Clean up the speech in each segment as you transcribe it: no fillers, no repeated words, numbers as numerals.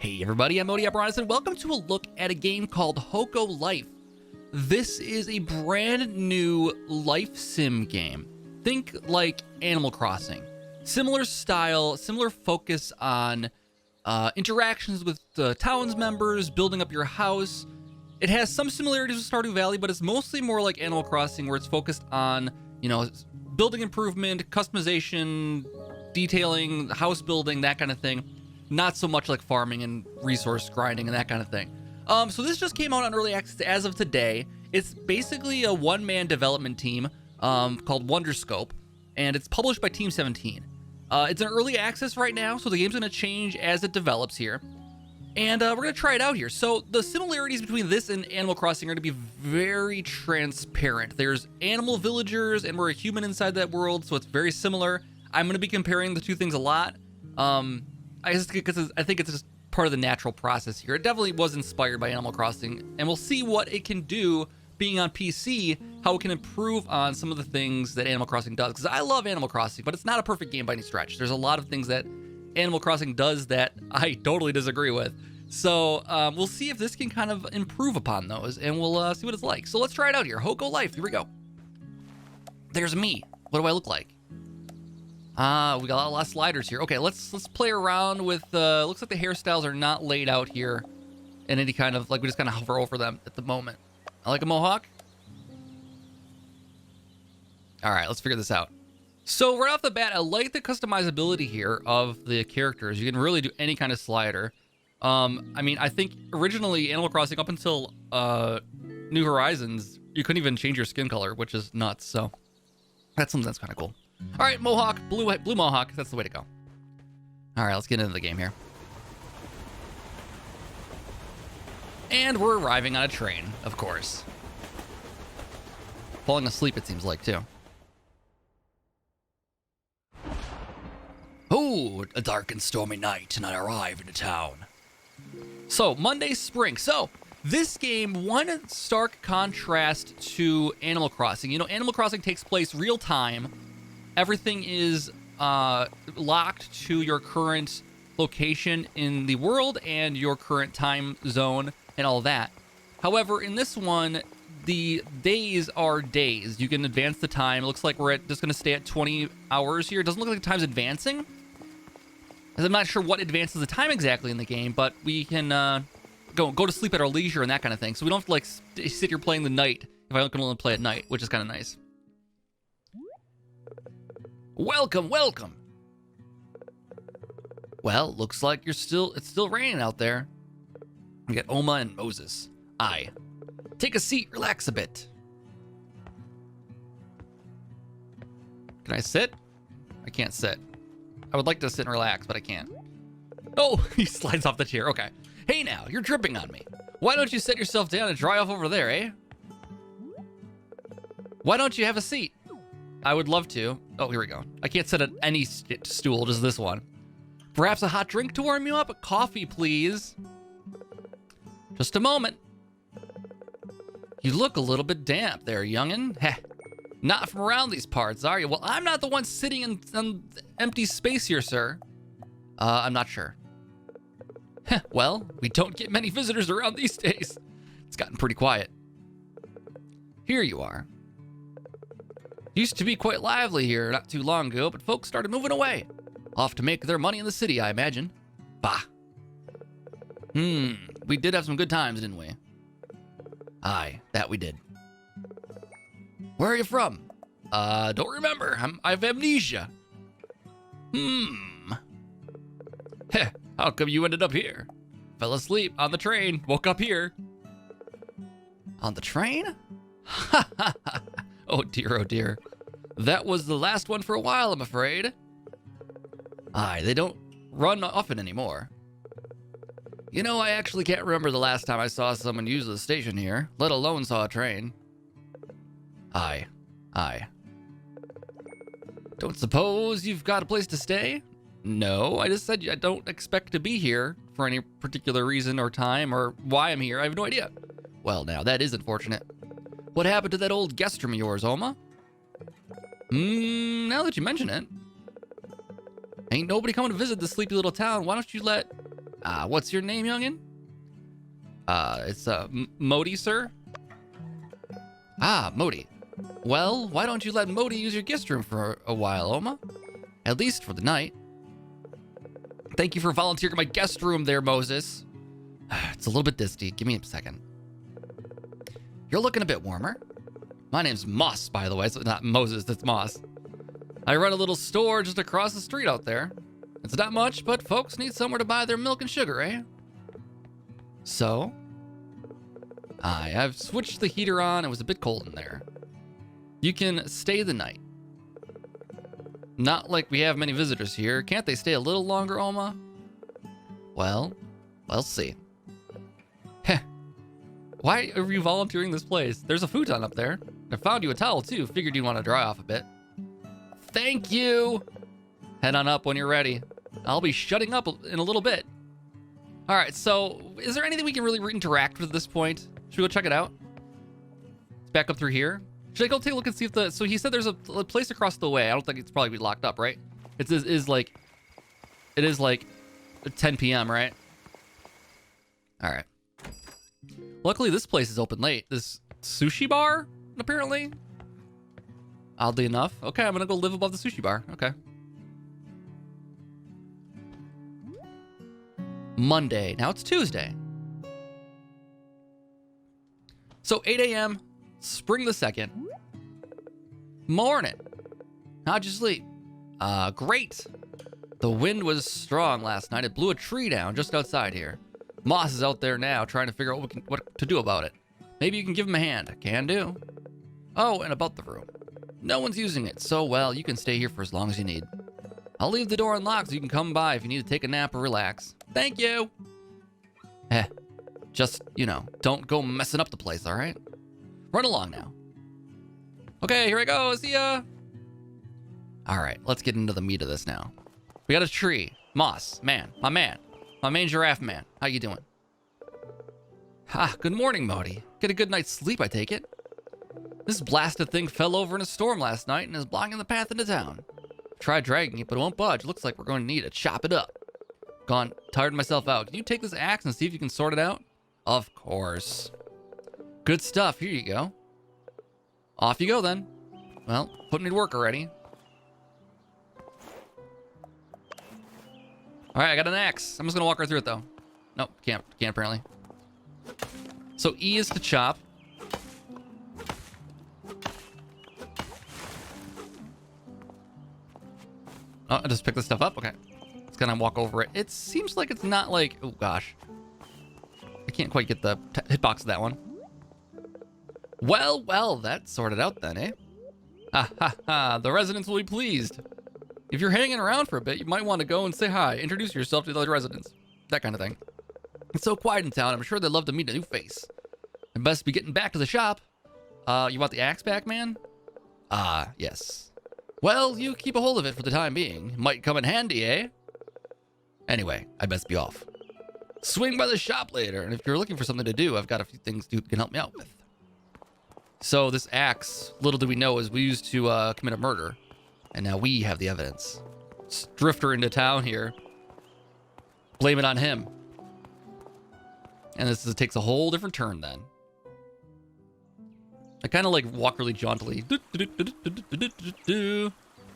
Hey everybody, I'm Modi Abranis, and welcome to a look at a game called Hoco Life. This is a brand new life sim game. Think like Animal Crossing. Similar style, similar focus on interactions with the town's members, building up your house. It has some similarities with Stardew Valley, but it's mostly more like Animal Crossing, where it's focused on, building improvement, customization, detailing, house building, that kind of thing. Not so much like farming and resource grinding and that kind of thing. So this just came out on early access as of today. It's basically a one-man development team called Wonderscope, and it's published by Team 17. It's in early access right now, so the game's going to change as it develops here. And we're going to try it out here. So the similarities between this and Animal Crossing are going to be very transparent. There's animal villagers, and we're a human inside that world, so it's very similar. I'm going to be comparing the two things a lot. I think it's just part of the natural process here. It definitely was inspired by Animal Crossing, and we'll see what it can do being on PC, how it can improve on some of the things that Animal Crossing does. Because I love Animal Crossing, but it's not a perfect game by any stretch. There's a lot of things that Animal Crossing does that I totally disagree with. So we'll see if this can kind of improve upon those, and we'll see what it's like. So let's try it out here. Hoco Life, here we go. There's me. What do I look like? We got a lot of sliders here. Okay, let's play around with, looks like the hairstyles are not laid out here in any kind of, like, we just kind of hover over them at the moment. I like a mohawk. All right, let's figure this out. So right off the bat, I like the customizability here of the characters. You can really do any kind of slider. I mean, I think originally Animal Crossing up until New Horizons, you couldn't even change your skin color, which is nuts. So that's something that's kind of cool. All right, mohawk, blue mohawk. That's the way to go. All right, let's get into the game here. And we're arriving on a train, of course. Falling asleep, it seems like, too. Oh, a dark and stormy night, and I arrive in a town. So, Monday Spring. So, this game, one stark contrast to Animal Crossing. Animal Crossing takes place real time. Everything is locked to your current location in the world and your current time zone and all that. However, in this one, the days are days. You can advance the time. It looks like we're just going to stay at 20 hours here. It doesn't look like the time's advancing. I'm not sure what advances the time exactly in the game, but we can go to sleep at our leisure and that kind of thing. So we don't have to, like, sit here playing the night if I can only play at night, which is kind of nice. Welcome, welcome. Well, looks like it's still raining out there. We got Oma and Moses. Aye. Take a seat, relax a bit. Can I sit? I can't sit. I would like to sit and relax, but I can't. Oh, he slides off the chair. Okay. Hey now, you're dripping on me. Why don't you set yourself down and dry off over there, eh? Why don't you have a seat? I would love to. Oh, here we go. I can't sit at any stool, just this one. Perhaps a hot drink to warm you up? Coffee, please. Just a moment. You look a little bit damp there, youngin'. Heh. Not from around these parts, are you? Well, I'm not the one sitting in empty space here, sir. I'm not sure. Heh, well, we don't get many visitors around these days. It's gotten pretty quiet. Here you are. Used to be quite lively here not too long ago, but folks started moving away. Off to make their money in the city, I imagine. Bah. We did have some good times, didn't we? Aye, that we did. Where are you from? Don't remember. I've amnesia. Heh, how come you ended up here? Fell asleep on the train, woke up here. On the train? Ha ha ha. Oh dear, oh dear. That was the last one for a while, I'm afraid. Aye, they don't run often anymore. I actually can't remember the last time I saw someone use the station here, let alone saw a train. Aye. Don't suppose you've got a place to stay? No, I just said I don't expect to be here for any particular reason or time or why I'm here. I have no idea. Well, now, that is unfortunate. What happened to that old guest room of yours, Oma? Now that you mention it. Ain't nobody coming to visit this sleepy little town. Why don't you let What's your name, youngin? It's Modi, sir. Ah, Modi. Well, why don't you let Modi use your guest room for a while, Oma? At least for the night. Thank you for volunteering my guest room there, Moses. It's a little bit disty. Give me a second. You're looking a bit warmer. My name's Moss, by the way. It's not Moses, it's Moss. I run a little store just across the street out there. It's not much, but folks need somewhere to buy their milk and sugar, eh? So? I've switched the heater on. It was a bit cold in there. You can stay the night. Not like we have many visitors here. Can't they stay a little longer, Oma? Well, we'll see. Heh. Why are you volunteering this place? There's a futon up there. I found you a towel, too. Figured you'd want to dry off a bit. Thank you! Head on up when you're ready. I'll be shutting up in a little bit. All right, so is there anything we can really interact with at this point? Should we go check it out? It's back up through here. Should I go take a look and see if so he said there's a place across the way. I don't think it's probably locked up, right? It is like 10 p.m., right? All right. Luckily, this place is open late. This sushi bar, apparently. Oddly enough. Okay, I'm gonna go live above the sushi bar. Okay. Monday. Now it's Tuesday. So 8 a.m. Spring the 2nd. Morning. How'd you sleep? Great. The wind was strong last night. It blew a tree down just outside here. Moss is out there now trying to figure out what to do about it. Maybe you can give him a hand. Can do. Oh, and about the room. No one's using it, so well, you can stay here for as long as you need. I'll leave the door unlocked so you can come by if you need to take a nap or relax. Thank you. Just, don't go messing up the place, all right? Run along now. Okay, here I go. See ya. All right, let's get into the meat of this now. We got a tree. Moss, my main giraffe man. How you doing? Good morning, Modi. Get a good night's sleep, I take it. This blasted thing fell over in a storm last night and is blocking the path into town. Tried dragging it, but it won't budge. Looks like we're going to need to chop it up. Tired myself out. Can you take this axe and see if you can sort it out? Of course. Good stuff. Here you go. Off you go then. Well, put me to work already. All right, I got an axe. I'm just gonna walk right through it though. Nope, can't apparently. So E is to chop. Oh, I just pick this stuff up. Okay, let's kind of walk over it. It seems like it's not like. Oh gosh, I can't quite get the hitbox of that one. Well, that's sorted out then, eh? The residents will be pleased. If you're hanging around for a bit, you might want to go and say hi. Introduce yourself to the other residents. That kind of thing. It's so quiet in town, I'm sure they'd love to meet a new face. I best be getting back to the shop. You want the axe back, man? Yes. Well, you keep a hold of it for the time being. Might come in handy, eh? Anyway, I best be off. Swing by the shop later, and if you're looking for something to do, I've got a few things you can help me out with. So this axe, little do we know, is we used to commit a murder. And now we have the evidence. Drifter into town here. Blame it on him. And this takes a whole different turn then. I kind of like walk really jauntily. All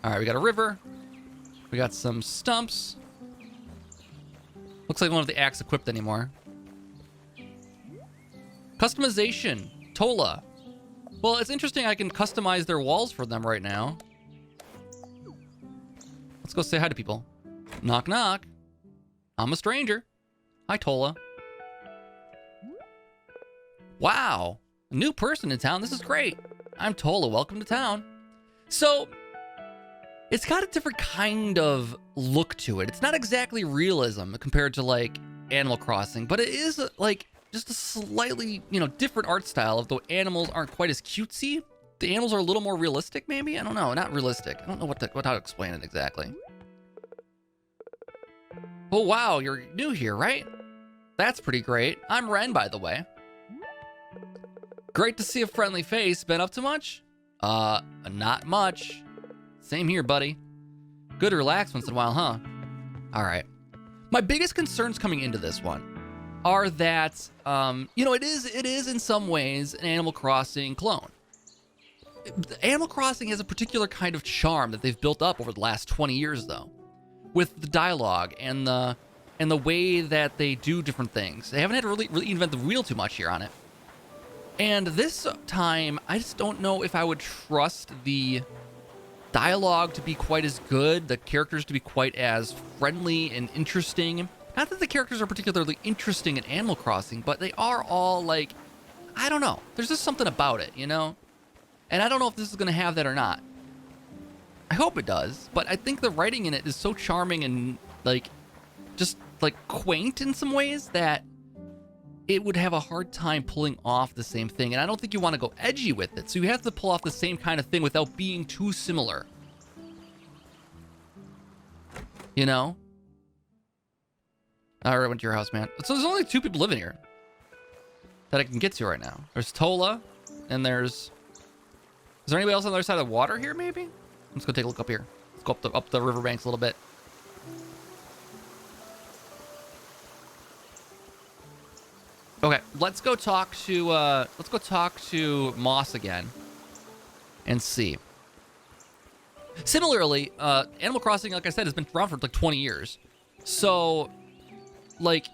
right, we got a river. We got some stumps. Looks like we don't have the axe equipped anymore. Customization. Tola. Well, it's interesting I can customize their walls for them right now. Let's go say hi to people. Knock, knock. I'm a stranger. Hi, Tola. Wow. A new person in town. This is great. I'm Tola. Welcome to town. So, it's got a different kind of look to it. It's not exactly realism compared to, like, Animal Crossing, but it is, like, just a slightly, different art style of the animals aren't quite as cutesy. The animals are a little more realistic, maybe? I don't know. Not realistic. I don't know how to explain it exactly. Oh, wow. You're new here, right? That's pretty great. I'm Ren, by the way. Great to see a friendly face. Been up to much? Not much. Same here, buddy. Good to relax once in a while, huh? All right. My biggest concerns coming into this one are that, you know, it is in some ways an Animal Crossing clone. Animal Crossing has a particular kind of charm that they've built up over the last 20 years, though, with the dialogue and the way that they do different things. They haven't had to really invent the wheel too much here on it. And this time, I just don't know if I would trust the dialogue to be quite as good, the characters to be quite as friendly and interesting. Not that the characters are particularly interesting in Animal Crossing, but they are all like, I don't know. There's just something about it, you know? And I don't know if this is going to have that or not. I hope it does, but I think the writing in it is so charming and like, just like quaint in some ways that it would have a hard time pulling off the same thing. And I don't think you want to go edgy with it. So you have to pull off the same kind of thing without being too similar. You know? All right, I went to your house, man. So there's only 2 people living here that I can get to right now. There's Tola, and there's... Is there anybody else on the other side of the water here, maybe? Let's go take a look up here. Let's go up the riverbanks a little bit. Okay, let's go talk to Moss again and see. Similarly, Animal Crossing, like I said, has been around for like 20 years. So, like,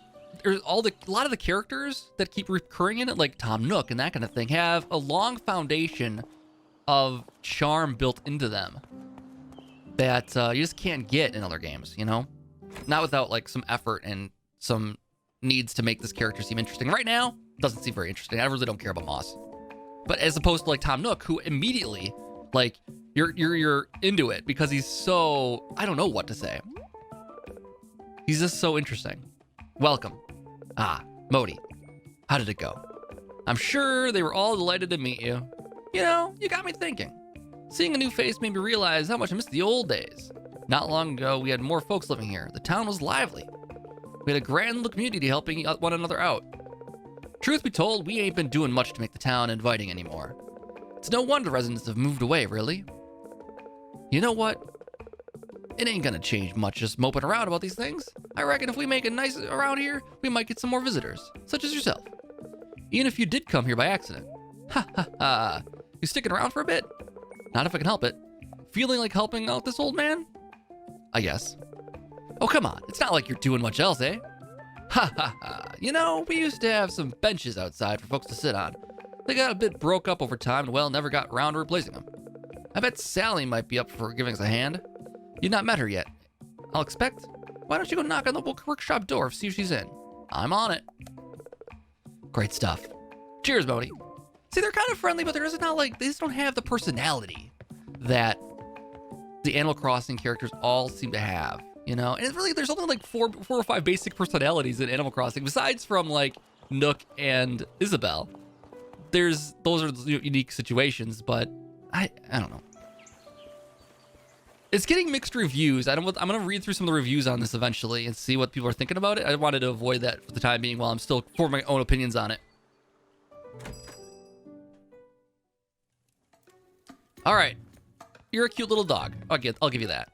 there's a lot of the characters that keep recurring in it, like Tom Nook and that kind of thing, have a long foundation of charm built into them that you just can't get in other games, you know? Not without like some effort and some needs to make this character seem interesting. Right now, it doesn't seem very interesting. I really don't care about Moss. But as opposed to like Tom Nook, who immediately, like, you're into it because he's so, I don't know what to say. He's just so interesting. Welcome. Ah, Modi. How did it go? I'm sure they were all delighted to meet you. You know, you got me thinking. Seeing a new face made me realize how much I missed the old days. Not long ago, we had more folks living here. The town was lively. We had a grand little community helping one another out. Truth be told, we ain't been doing much to make the town inviting anymore. It's no wonder residents have moved away, really. You know what? It ain't gonna change much just moping around about these things. I reckon if we make it nice around here, we might get some more visitors, such as yourself. Even if you did come here by accident. Ha ha ha. You sticking around for a bit? Not if I can help it. Feeling like helping out this old man? I guess. Oh, come on. It's not like you're doing much else, eh? Ha ha ha. You know, we used to have some benches outside for folks to sit on. They got a bit broke up over time and, well, never got around to replacing them. I bet Sally might be up for giving us a hand. You've not met her yet. I'll expect. Why don't you go knock on the workshop door to see if she's in? I'm on it. Great stuff. Cheers, Modi. See, they're kind of friendly, but there's not like, they just don't have the personality that the Animal Crossing characters all seem to have. You know, and it's really, there's only like four or five basic personalities in Animal Crossing, besides from like Nook and Isabelle. Those are unique situations, but I don't know. It's getting mixed reviews. I'm gonna read through some of the reviews on this eventually and see what people are thinking about it. I wanted to avoid that for the time being while I'm still forming my own opinions on it. All right, you're a cute little dog. I'll give you that.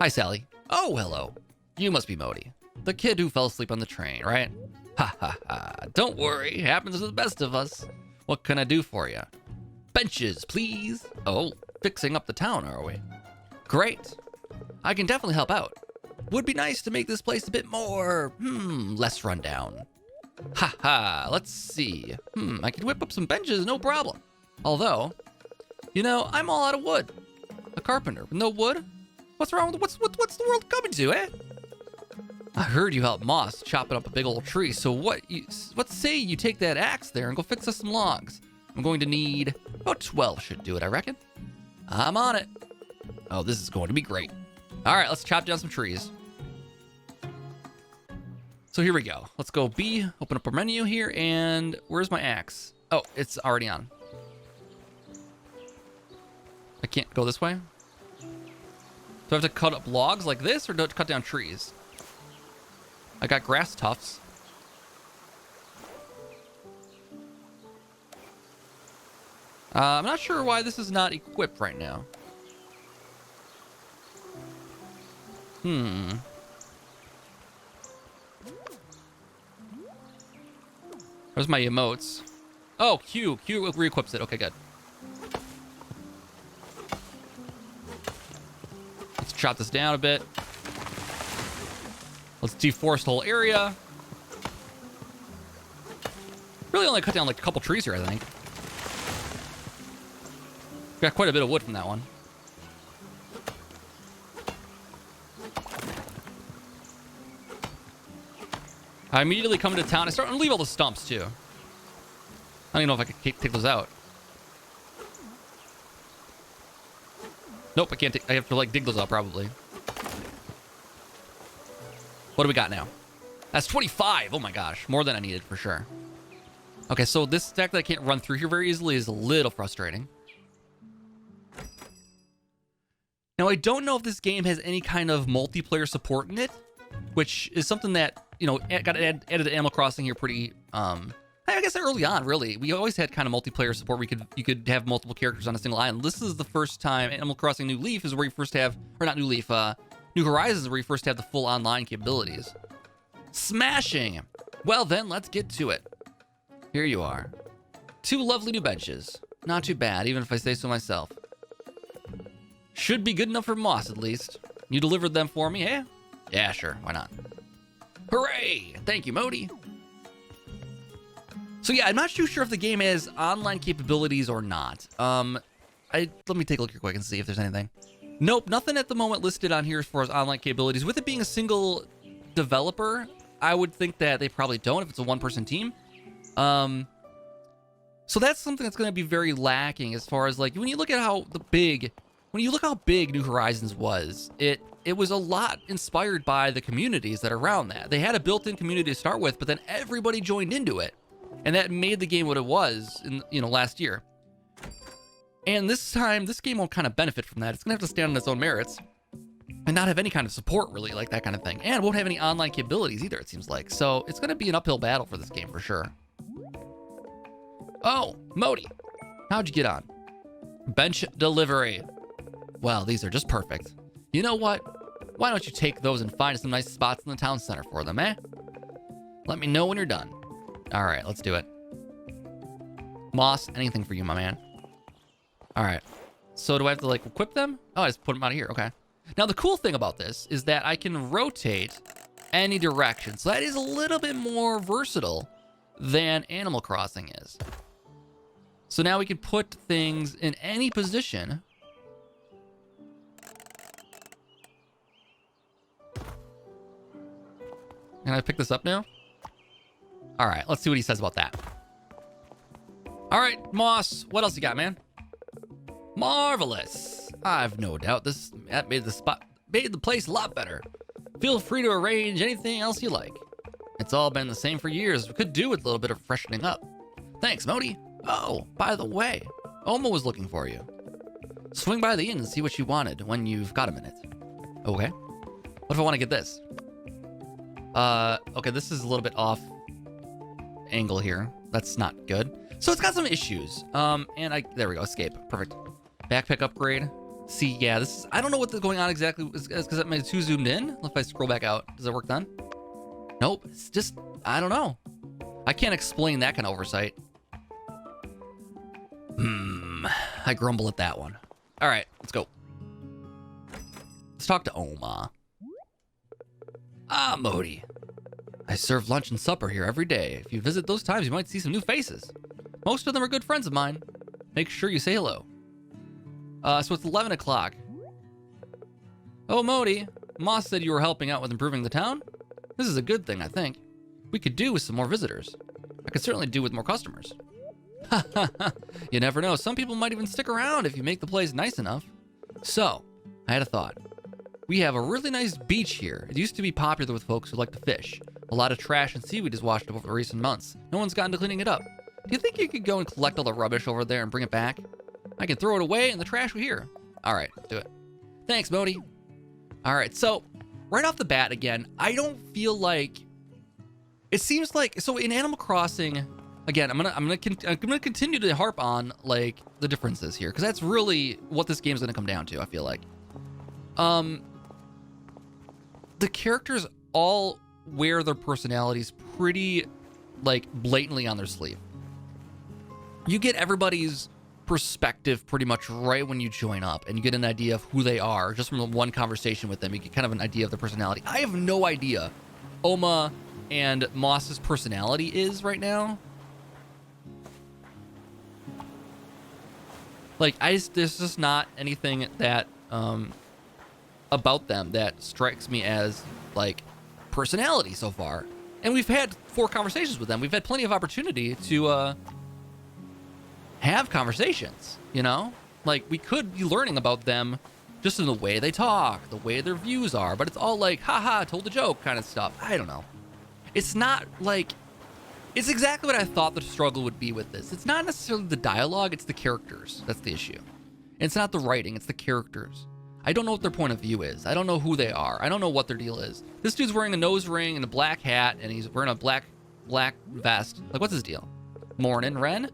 Hi, Sally. Oh, hello. You must be Modi, the kid who fell asleep on the train, right? Ha ha ha. Don't worry, happens to the best of us. What can I do for you? Benches, please. Oh, fixing up the town, are we? Great. I can definitely help out. Would be nice to make this place a bit more, less rundown. Ha ha, let's see. I can whip up some benches, no problem. Although, you know, I'm all out of wood. A carpenter with no wood? What's wrong with what's the world coming to, eh? I heard you helped Moss chopping up a big old tree, so what say you take that axe there and go fix us some logs? I'm going to need about 12 should do it, I reckon. I'm on it. Oh, this is going to be great. All right, let's chop down some trees. So here we go. Let's go B, open up our menu here, and where's my axe? Oh, it's already on. I can't go this way. Do I have to cut up logs like this, or do I have to cut down trees? I got grass tufts. I'm not sure why this is not equipped right now. Where's my emotes? Oh, Q. Q re-equips it. Okay, good. Let's chop this down a bit. Let's deforest the whole area. Really only cut down like a couple trees here, I think. Got quite a bit of wood from that one. I immediately come into town. I start to leave all the stumps too. I don't even know if I can take those out. Nope, I can't. I have to like dig those up probably. What do we got now? That's 25. Oh my gosh, more than I needed for sure. Okay, so this stack that I can't run through here very easily is a little frustrating. Now, I don't know if this game has any kind of multiplayer support in it, which is something that, you know, got added to Animal Crossing here pretty, I guess early on, really. We always had kind of multiplayer support. You could have multiple characters on a single island. This is the first time Animal Crossing New Leaf is where you first have, or not New Leaf, New Horizons is where you first have the full online capabilities. Smashing! Well then, let's get to it. Here you are. 2 lovely new benches. Not too bad, even if I say so myself. Should be good enough for Moss, at least. You delivered them for me, eh? Yeah, sure. Why not? Hooray! Thank you, Modi. So yeah, I'm not too sure if the game has online capabilities or not. Let me take a look here quick and see if there's anything. Nope, nothing at the moment listed on here as far as online capabilities. With it being a single developer, I would think that they probably don't if it's a one-person team. So that's something that's going to be very lacking as far as like when you look at how big New Horizons was, it was a lot inspired by the communities that are around that. They had a built-in community to start with, but then everybody joined into it, and that made the game what it was in last year. And this time, this game will kind of benefit from that. It's gonna have to stand on its own merits and not have any kind of support, really, like that kind of thing, and won't have any online capabilities either, it seems like. So it's gonna be an uphill battle for this game for sure. Oh, Modi, how'd you get on? Bench delivery. Well, these are just perfect. You know what? Why don't you take those and find some nice spots in the town center for them, eh? Let me know when you're done. All right, let's do it. Moss, anything for you, my man. All right. So do I have to like equip them? Oh, I just put them out of here. Okay. Now the cool thing about this is that I can rotate any direction. So that is a little bit more versatile than Animal Crossing is. So now we can put things in any position. Can I pick this up now? All right, let's see what he says about that. All right, Moss, what else you got, man? Marvelous. I've no doubt that made the place a lot better. Feel free to arrange anything else you like. It's all been the same for years. We could do with a little bit of freshening up. Thanks, Modi. Oh, by the way, Oma was looking for you. Swing by the inn and see what you wanted when you've got a minute. Okay. What if I want to get this? Okay, this is a little bit off angle here. That's not good. So it's got some issues. There we go, escape. Perfect. Backpack upgrade. See, yeah, this is, I don't know what's going on exactly. Is because I'm too zoomed in? If I scroll back out, does it work then? Nope, it's just, I don't know. I can't explain that kind of oversight. I grumble at that one. All right, let's go. Let's talk to Oma. Ah, Modi. I serve lunch and supper here every day. If you visit those times, you might see some new faces. Most of them are good friends of mine. Make sure you say hello. So it's 11 o'clock. Oh, Modi. Moss said you were helping out with improving the town. This is a good thing, I think. We could do with some more visitors. I could certainly do with more customers. You never know. Some people might even stick around if you make the place nice enough. So, I had a thought. We have a really nice beach here. It used to be popular with folks who like to fish. A lot of trash and seaweed has washed up over recent months. No one's gotten to cleaning it up. Do you think you could go and collect all the rubbish over there and bring it back? I can throw it away in the trash here. All right, do it. Thanks, Modi. All right, so right off the bat again, I don't feel like it seems like so in Animal Crossing. Again, I'm gonna continue to harp on like the differences here because that's really what this game's gonna come down to. I feel like, the characters all wear their personalities pretty like blatantly on their sleeve. You get everybody's perspective pretty much right when you join up, and you get an idea of who they are just from one conversation with them. You get kind of an idea of their personality. I have no idea Oma and Moss's personality is right now. Like, there's just not anything that about them that strikes me as like personality so far. And we've had 4 conversations with them. We've had plenty of opportunity to have conversations, you know? Like, we could be learning about them just in the way they talk, the way their views are, but it's all like, haha, told a joke kind of stuff. I don't know. It's not like, it's exactly what I thought the struggle would be with this. It's not necessarily the dialogue, it's the characters. That's the issue. It's not the writing, it's the characters. I don't know what their point of view is. I don't know who they are. I don't know what their deal is. This dude's wearing a nose ring and a black hat, and he's wearing a black vest. Like, what's his deal? Morning, Ren?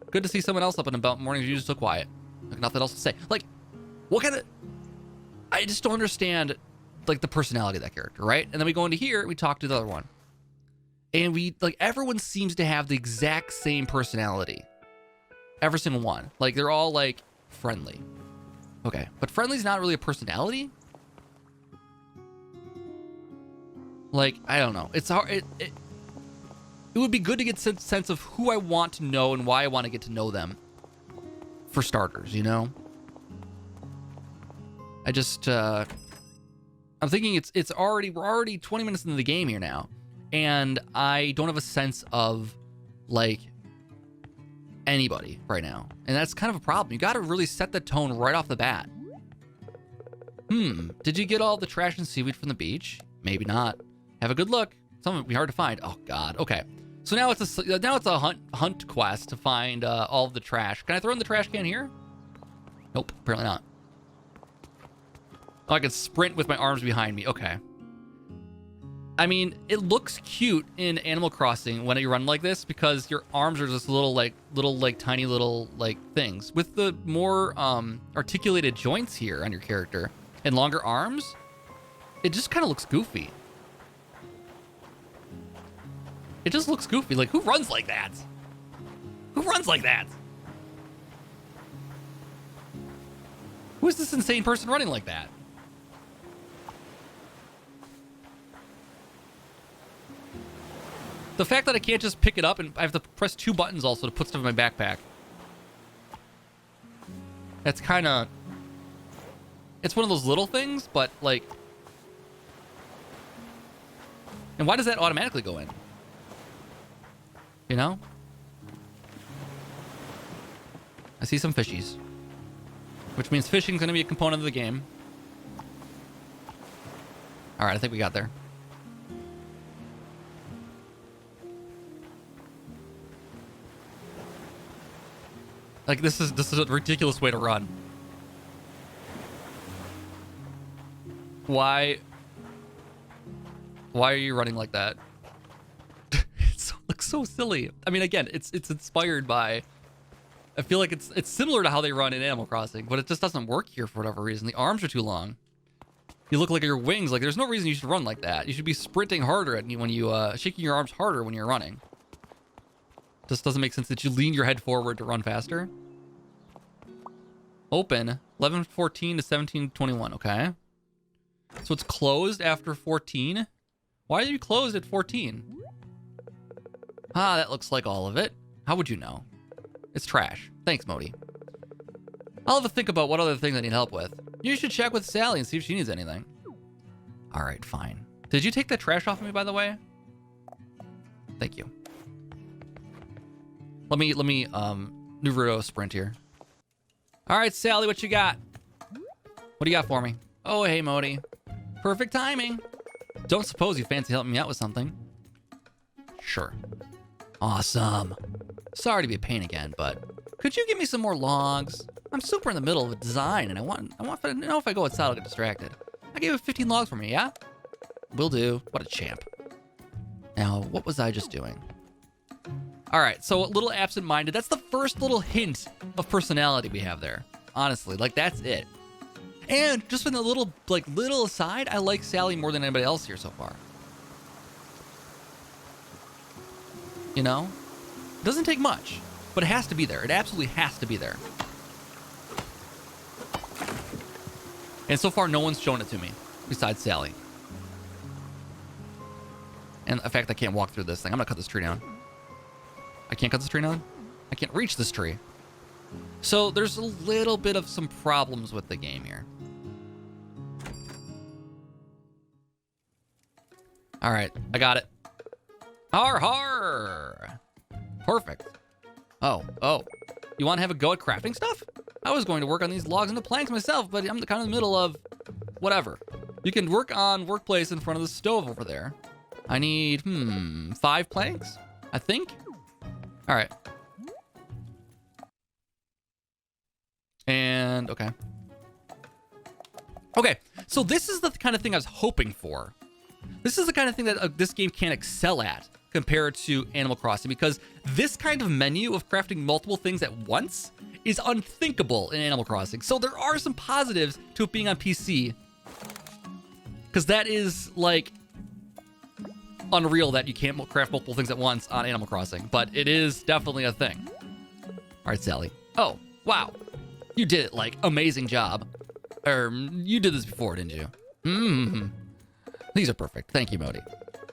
Good to see someone else up and about. Mornings are usually so quiet. Like, nothing else to say. Like, what kind of... I just don't understand, like, the personality of that character, right? And then we go into here, we talk to the other one. And we, like, everyone seems to have the exact same personality. Every single one. Like, they're all, like, friendly. Okay, but friendly's not really a personality? Like, I don't know. It's hard... It would be good to get a sense of who I want to know and why I want to get to know them. For starters, you know? I just, I'm thinking we're already 20 minutes into the game here now. And I don't have a sense of, like, anybody right now. And that's kind of a problem. You got to really set the tone right off the bat. Did you get all the trash and seaweed from the beach? Maybe not. Have a good look. Some of it would be hard to find. Oh, God. Okay. So now it's a hunt quest to find all of the trash. Can I throw in the trash can here? Nope, apparently not. Oh, I can sprint with my arms behind me. Okay. I mean, it looks cute in Animal Crossing when you run like this because your arms are just little tiny little things. With the more articulated joints here on your character and longer arms, it just kind of looks goofy. It just looks goofy. Like, who runs like that? Who runs like that? Who is this insane person running like that? The fact that I can't just pick it up and I have to press 2 buttons also to put stuff in my backpack. That's kind of... It's one of those little things, but like... And why does that automatically go in? You know? I see some fishies. Which means fishing is going to be a component of the game. Alright, I think we got there. Like, this is a ridiculous way to run. Why are you running like that? Looks so silly. I mean, again, it's inspired by... I feel like it's similar to how they run in Animal Crossing, but it just doesn't work here for whatever reason. The arms are too long. You look like your wings. Like, there's no reason you should run like that. You should be sprinting harder when you shaking your arms harder when you're running. Just doesn't make sense that you lean your head forward to run faster. Open 11:14 to 17:21. Okay. So it's closed after 14. Why are you closed at 14? Ah, that looks like all of it. How would you know? It's trash. Thanks, Modi. I'll have to think about what other things I need help with. You should check with Sally and see if she needs anything. All right, fine. Did you take that trash off of me, by the way? Thank you. Let me Naruto sprint here. All right, Sally, what you got? What do you got for me? Oh, hey, Modi. Perfect timing. Don't suppose you fancy helping me out with something? Sure. Awesome. Sorry to be a pain again, but could you give me some more logs? I'm super in the middle of a design, and I want to know if I go outside, I'll get distracted. I gave it 15 logs for me, yeah? Will do. What a champ. Now, what was I just doing? All right, so a little absent-minded. That's the first little hint of personality we have there. Honestly, like, that's it. And just with a little aside, I like Sally more than anybody else here so far. you know? It doesn't take much, but it has to be there. It absolutely has to be there. And so far, no one's shown it to me besides Sally. And in fact, I can't walk through this thing. I'm gonna cut this tree down. I can't cut this tree down? I can't reach this tree. So there's a little bit of some problems with the game here. All right, I got it. Har har! Perfect. Oh. You want to have a go at crafting stuff? I was going to work on these logs into planks myself, but I'm kind of in the middle of whatever. You can work on workplace in front of the stove over there. I need, 5 planks, I think. All right. And, okay. Okay, so this is the kind of thing I was hoping for. This is the kind of thing that this game can excel at compared to Animal Crossing, because this kind of menu of crafting multiple things at once is unthinkable in Animal Crossing. So there are some positives to it being on PC, because that is, like, unreal that you can't craft multiple things at once on Animal Crossing, but it is definitely a thing. All right, Sally. Oh, wow. You did it, like, amazing job. You did this before, didn't you? These are perfect. Thank you, Modi.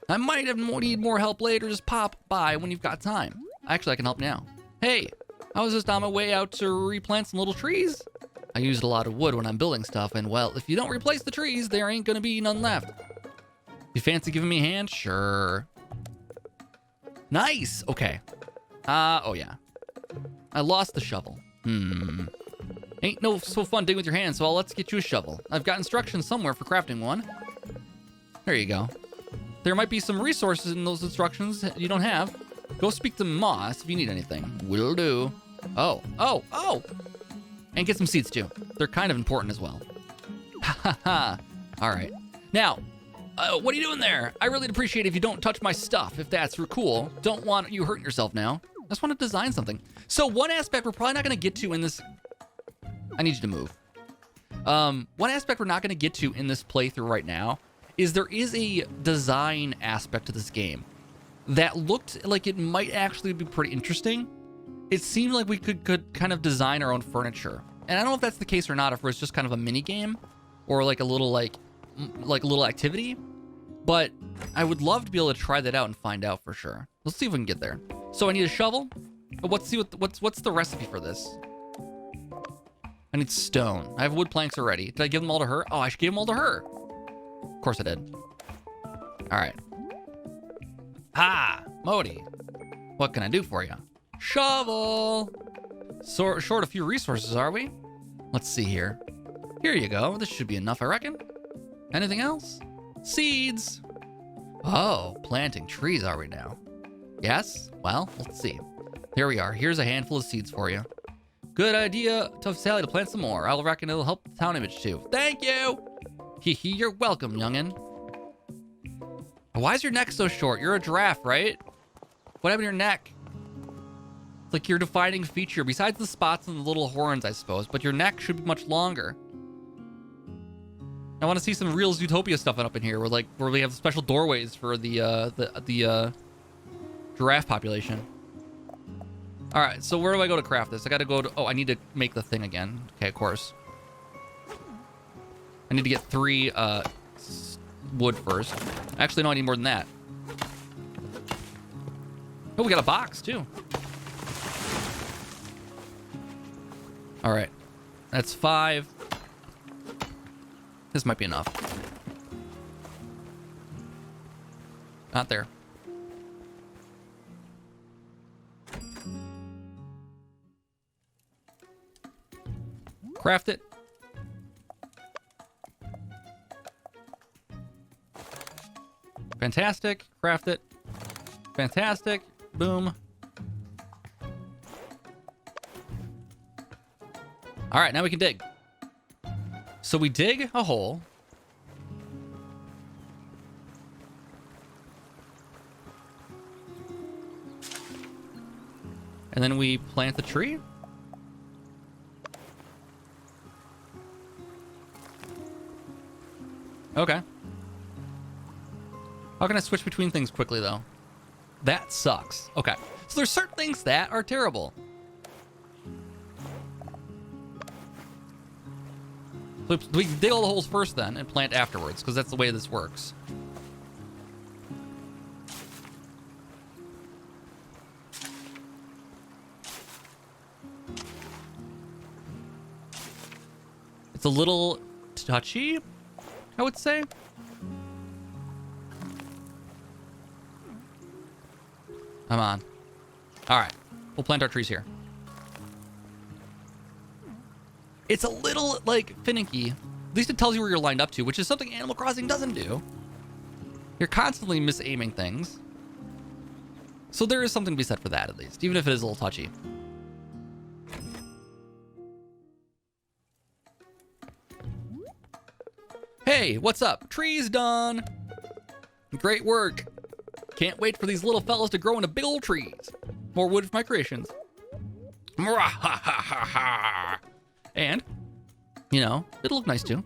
I might have need more help later. Just pop by when you've got time. Actually, I can help now. Hey, I was just on my way out to replant some little trees. I used a lot of wood when I'm building stuff, and well, if you don't replace the trees, there ain't gonna be none left. You fancy giving me a hand? Sure. Nice. Okay. Oh yeah. I lost the shovel. Ain't no so fun digging with your hands, so let's get you a shovel. I've got instructions somewhere for crafting one. There you go. There might be some resources in those instructions you don't have. Go speak to Moss if you need anything. Will do. Oh. And get some seeds too. They're kind of important as well. Ha ha ha. All right. Now, what are you doing there? I really appreciate it if you don't touch my stuff, if that's cool. Don't want you hurt yourself now. I just want to design something. So one aspect we're probably not going to get to in this... I need you to move. One aspect we're not going to get to in this playthrough right now is there is a design aspect to this game that looked like it might actually be pretty interesting. It seemed like we could kind of design our own furniture. And I don't know if that's the case or not, if it's just kind of a mini game or like a little like a little activity, but I would love to be able to try that out and find out for sure. Let's see if we can get there. So I need a shovel. Let's see what's the recipe for this. I need stone. I have wood planks already. Did I give them all to her? Oh, I should give them all to her. Of course I did. All right. Modi. What can I do for you? Shovel. Short a few resources, are we? Let's see here. Here you go. This should be enough, I reckon. Anything else? Seeds. Oh, planting trees are we now? Yes? Well, let's see. Here we are. Here's a handful of seeds for you. Good idea, Tough Sally, to plant some more. I reckon it'll help the town image too. Thank you. Hee, you're welcome, youngin. Why is your neck so short? You're a giraffe, right? What happened to your neck? It's like your defining feature, besides the spots and the little horns, I suppose, but your neck should be much longer. I want to see some real Zootopia stuff up in here, where we have special doorways for the giraffe population. All right, so where do I go to craft this? I got to go to... Oh, I need to make the thing again. Okay, of course. I need to get 3 wood first. Actually, no, I need more than that. Oh, we got a box, too. All right. That's 5. This might be enough. Not there. Craft it. Fantastic. Craft it. Fantastic. Boom. All right, now we can dig. So we dig a hole. And then we plant the tree. Okay. How can I switch between things quickly, though? That sucks. Okay. So there's certain things that are terrible. So we dig all the holes first then and plant afterwards, because that's the way this works. It's a little touchy, I would say. Come on. All right. We'll plant our trees here. It's a little, like, finicky. At least it tells you where you're lined up to, which is something Animal Crossing doesn't do. You're constantly misaiming things. So there is something to be said for that, at least, even if it is a little touchy. Hey, what's up? Trees done. Great work. Can't wait for these little fellas to grow into big old trees. More wood for my creations. And, you know, it'll look nice too.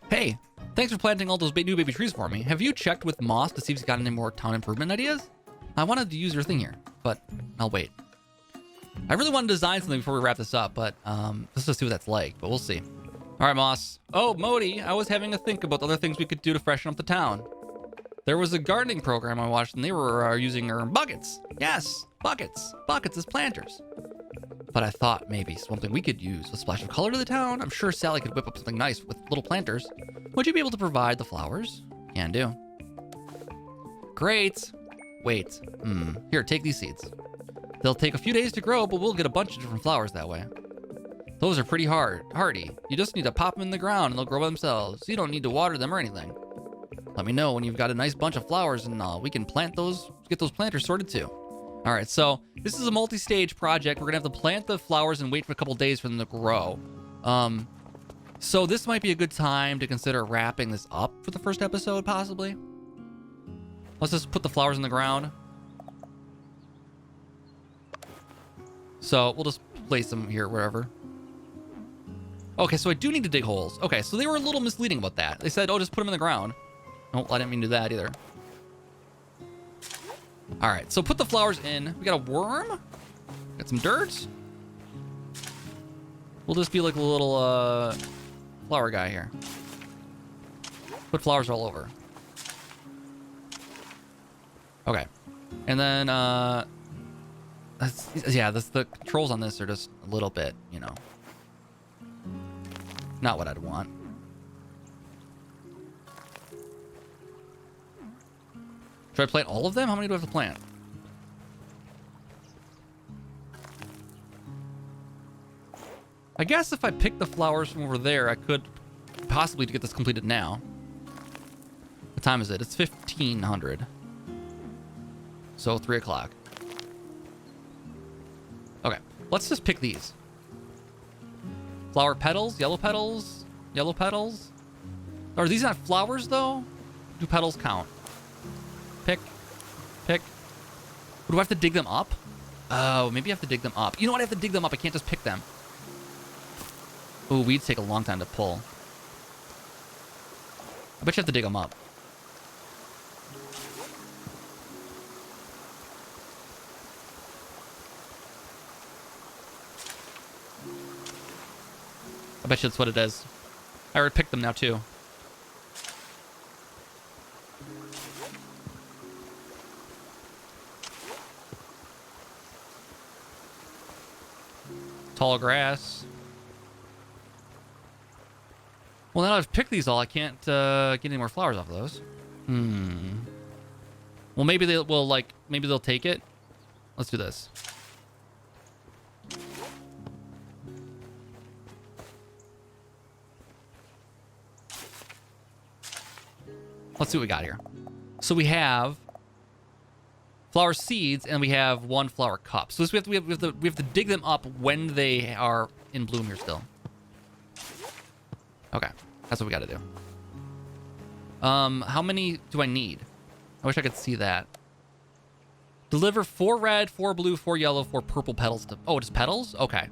Hey, thanks for planting all those new baby trees for me. Have you checked with Moss to see if he's got any more town improvement ideas? I wanted to use your thing here, but I'll wait. I really want to design something before we wrap this up, but let's just see what that's like, but we'll see. All right, Moss. Oh, Modi, I was having a think about other things we could do to freshen up the town. There was a gardening program I watched, and they were using buckets. Yes, buckets. Buckets as planters. But I thought maybe something we could use a splash of color to the town. I'm sure Sally could whip up something nice with little planters. Would you be able to provide the flowers? Can do. Great. Wait. Here, take these seeds. They'll take a few days to grow, but we'll get a bunch of different flowers that way. Those are pretty hardy. You just need to pop them in the ground and they'll grow by themselves. You don't need to water them or anything. Let me know when you've got a nice bunch of flowers and we can plant those, get those planters sorted too. All right, so this is a multi-stage project. We're gonna have to plant the flowers and wait for a couple days for them to grow. So this might be a good time to consider wrapping this up for the first episode, possibly. Let's just put the flowers in the ground. So we'll just place them here, wherever. Okay, so I do need to dig holes. Okay, so they were a little misleading about that. They said, oh, just put them in the ground. Oh, I didn't mean to do that either. All right, so put the flowers in. We got a worm. Got some dirt. We'll just be like a little flower guy here. Put flowers all over. Okay. And then, the controls on this are just a little bit, you know, not what I'd want. Should I plant all of them? How many do I have to plant? I guess if I pick the flowers from over there, I could possibly get this completed now. What time is it? It's 1500. So 3 o'clock. Okay, let's just pick these. Flower petals, yellow petals, yellow petals. Are these not flowers though? Do petals count? Pick. Do I have to dig them up? Oh, maybe I have to dig them up. You know what? I have to dig them up. I can't just pick them. Ooh, weeds take a long time to pull. I bet you have to dig them up. I bet you that's what it is. I already picked them now too. Tall grass. Well, now that I've picked these all, I can't get any more flowers off of those. Well, maybe they will, like, maybe they'll take it. Let's do this. Let's see what we got here. So we have flower seeds, and we have 1 flower cup. So this, we have to dig them up when they are in bloom here still. Okay, that's what we got to do. How many do I need? I wish I could see that. Deliver 4 red, 4 blue, 4 yellow, 4 purple petals. Oh, just petals? Okay.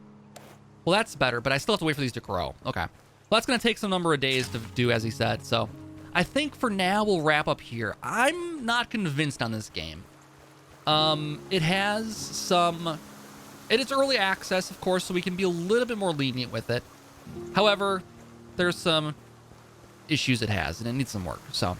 Well, that's better, but I still have to wait for these to grow. Okay. Well, that's going to take some number of days to do, as he said. So I think for now we'll wrap up here. I'm not convinced on this game. It has some... It's early access, of course, so we can be a little bit more lenient with it. However, there's some issues it has, and it needs some work. So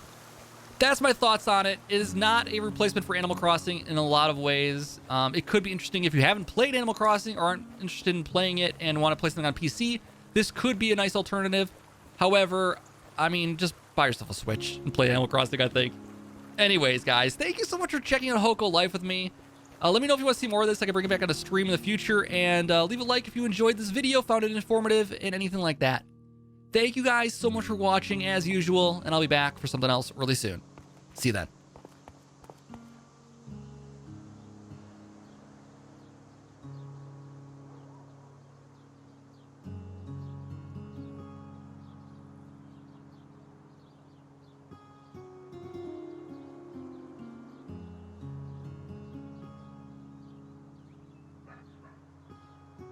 that's my thoughts on it. It is not a replacement for Animal Crossing in a lot of ways. It could be interesting if you haven't played Animal Crossing or aren't interested in playing it and want to play something on PC. This could be a nice alternative. However, I mean, just buy yourself a Switch and play Animal Crossing, I think. Anyways, guys, thank you so much for checking out Hoco Life with me. Let me know if you want to see more of this. I can bring it back on a stream in the future. And leave a like if you enjoyed this video, found it informative, and anything like that. Thank you guys so much for watching, as usual. And I'll be back for something else really soon. See you then.